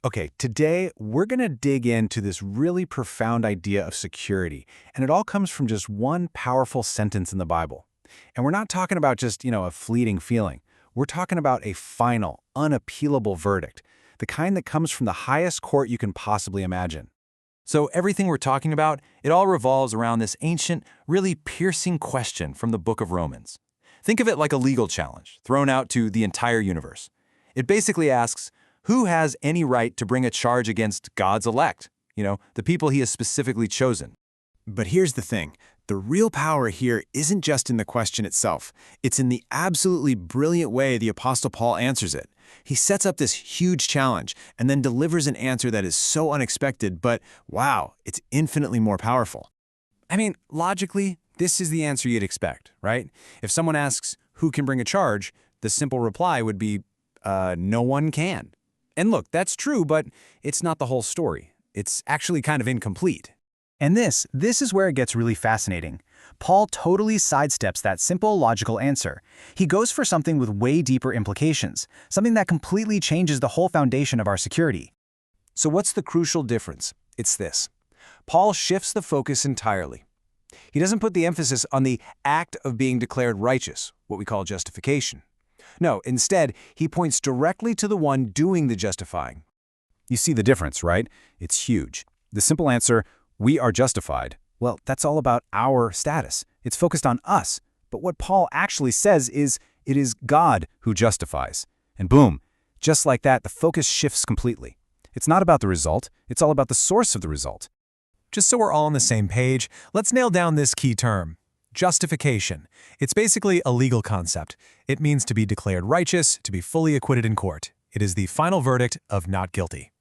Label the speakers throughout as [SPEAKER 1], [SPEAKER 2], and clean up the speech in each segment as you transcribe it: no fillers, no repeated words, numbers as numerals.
[SPEAKER 1] Okay, today we're going to dig into this really profound idea of security, and it all comes from just one powerful sentence in the Bible. And we're not talking about just, a fleeting feeling. We're talking about a final, unappealable verdict, the kind that comes from the highest court you can possibly imagine. So everything we're talking about, it all revolves around this ancient, really piercing question from the book of Romans. Think of it like a legal challenge thrown out to the entire universe. It basically asks, who has any right to bring a charge against God's elect? The people he has specifically chosen.
[SPEAKER 2] But here's the thing. The real power here isn't just in the question itself. It's in the absolutely brilliant way the Apostle Paul answers it. He sets up this huge challenge and then delivers an answer that is so unexpected, but wow, it's infinitely more powerful.
[SPEAKER 1] I mean, logically, this is the answer you'd expect, right? If someone asks, who can bring a charge, the simple reply would be, no one can. And look, that's true, but it's not the whole story. It's actually kind of incomplete.
[SPEAKER 3] And this is where it gets really fascinating. Paul totally sidesteps that simple logical answer. He goes for something with way deeper implications, something that completely changes the whole foundation of our security.
[SPEAKER 1] So what's the crucial difference? It's this. Paul shifts the focus entirely. He doesn't put the emphasis on the act of being declared righteous, what we call justification. No, instead, he points directly to the one doing the justifying. You see the difference, right? It's huge. The simple answer, we are justified, well, that's all about our status. It's focused on us. But what Paul actually says is, it is God who justifies. And boom, just like that, the focus shifts completely. It's not about the result, it's all about the source of the result.
[SPEAKER 4] Just so we're all on the same page, let's nail down this key term. Justification. It's basically a legal concept. It means to be declared righteous, to be fully acquitted in court. It is the final verdict of not guilty.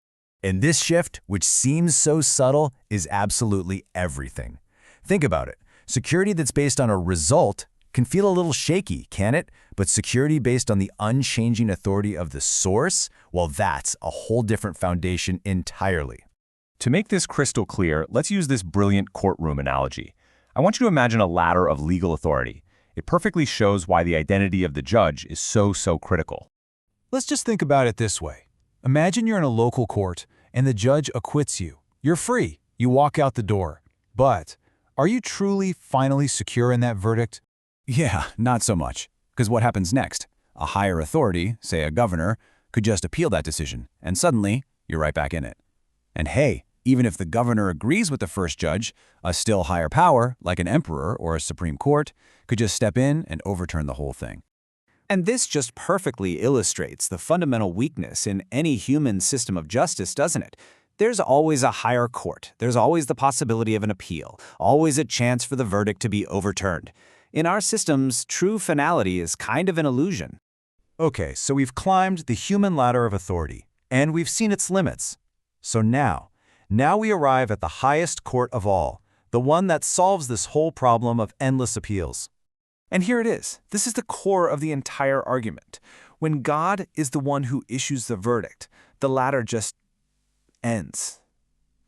[SPEAKER 5] And this shift, which seems so subtle, is absolutely everything. Think about it. Security that's based on a result can feel a little shaky, can it? But security based on the unchanging authority of the source, well, that's a whole different foundation entirely.
[SPEAKER 6] To make this crystal clear, let's use this brilliant courtroom analogy. I want you to imagine a ladder of legal authority. It perfectly shows why the identity of the judge is so critical.
[SPEAKER 4] Let's just think about it this way. Imagine you're in a local court and the judge acquits you. You're free. You walk out the door. But are you truly finally secure in that verdict?
[SPEAKER 1] Yeah, not so much. Because what happens next? A higher authority, say a governor, could just appeal that decision, and suddenly, you're right back in it. And hey, even if the governor agrees with the first judge, a still higher power, like an emperor or a Supreme Court, could just step in and overturn the whole thing.
[SPEAKER 7] And this just perfectly illustrates the fundamental weakness in any human system of justice, doesn't it? There's always a higher court. There's always the possibility of an appeal, always a chance for the verdict to be overturned. In our systems, true finality is kind of an illusion.
[SPEAKER 5] Okay, so we've climbed the human ladder of authority, and we've seen its limits. So now we arrive at the highest court of all, the one that solves this whole problem of endless appeals.
[SPEAKER 4] And here it is. This is the core of the entire argument. When God is the one who issues the verdict, the ladder just ends.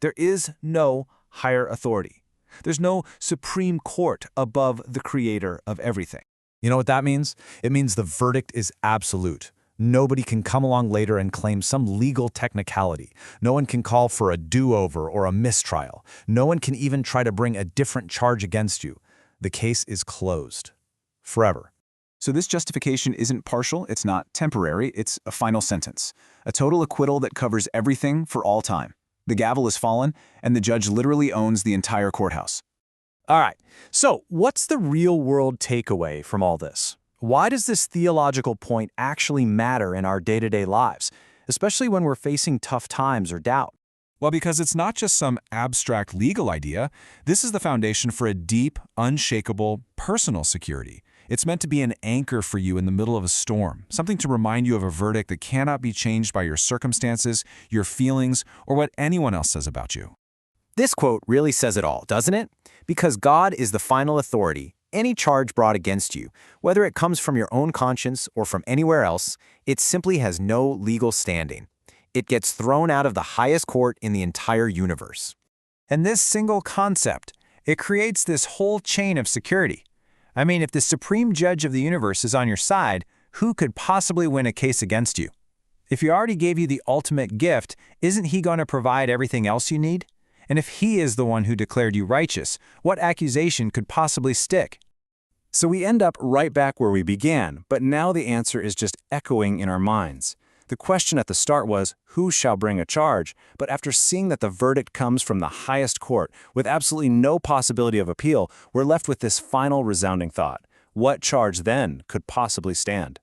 [SPEAKER 4] There is no higher authority. There's no Supreme Court above the creator of everything.
[SPEAKER 1] You know what that means? It means the verdict is absolute. Nobody can come along later and claim some legal technicality. No one can call for a do-over or a mistrial. No one can even try to bring a different charge against you. The case is closed. Forever. So this justification isn't partial, it's not temporary, it's a final sentence. A total acquittal that covers everything for all time. The gavel is fallen, and the judge literally owns the entire courthouse.
[SPEAKER 4] All right, so what's the real-world takeaway from all this? Why does this theological point actually matter in our day-to-day lives, especially when we're facing tough times or doubt?
[SPEAKER 8] Well, because it's not just some abstract legal idea. This is the foundation for a deep, unshakable, personal security. It's meant to be an anchor for you in the middle of a storm, something to remind you of a verdict that cannot be changed by your circumstances, your feelings, or what anyone else says about you.
[SPEAKER 7] This quote really says it all, doesn't it? Because God is the final authority. Any charge brought against you, whether it comes from your own conscience or from anywhere else, it simply has no legal standing. It gets thrown out of the highest court in the entire universe.
[SPEAKER 4] And this single concept, it creates this whole chain of security. I mean, if the supreme judge of the universe is on your side, who could possibly win a case against you? If he already gave you the ultimate gift, isn't he going to provide everything else you need? And if he is the one who declared you righteous, what accusation could possibly stick?
[SPEAKER 7] So we end up right back where we began, but now the answer is just echoing in our minds. The question at the start was, who shall bring a charge? But after seeing that the verdict comes from the highest court, with absolutely no possibility of appeal, we're left with this final resounding thought. What charge then could possibly stand?